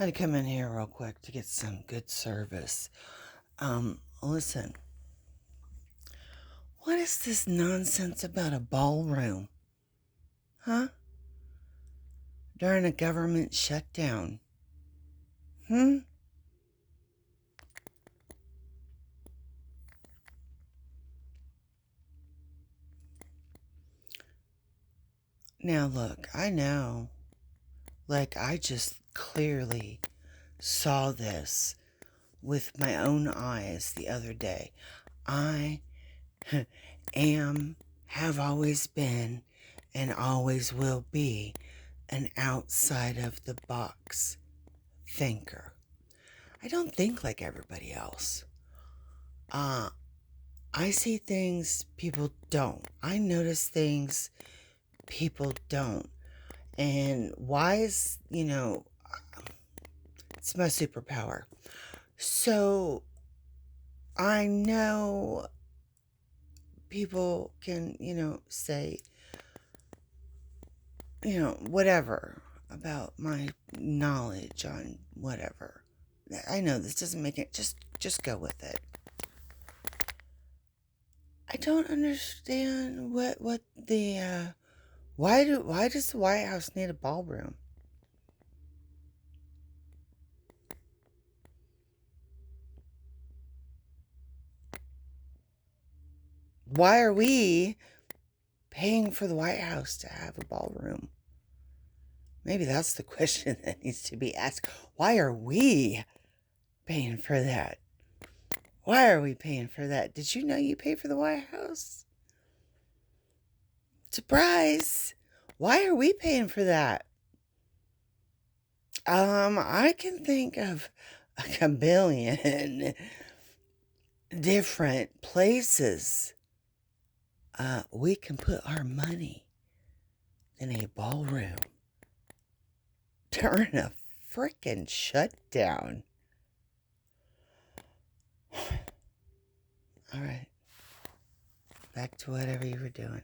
I had to come in here real quick to get some good service. Listen, what is this nonsense about a ballroom? Huh? During a government shutdown? Now look, I know, I just clearly saw this with my own eyes the other day. I have always been, and always will be an outside of the box thinker. I don't think like everybody else. I see things people don't. I notice things people don't. And why is, it's my superpower. So I know people can, say, whatever about my knowledge on whatever. I know this doesn't make it, just go with it. I don't understand what the why does the White House need a ballroom? Why are we paying for the White House to have a ballroom? Maybe that's the question that needs to be asked. Why are we paying for that? Why are we paying for that? Did you know you pay for the White House? Surprise! Why are we paying for that? I can think of a billion different places we can put our money in a ballroom during a freaking shutdown. All right. Back to whatever you were doing.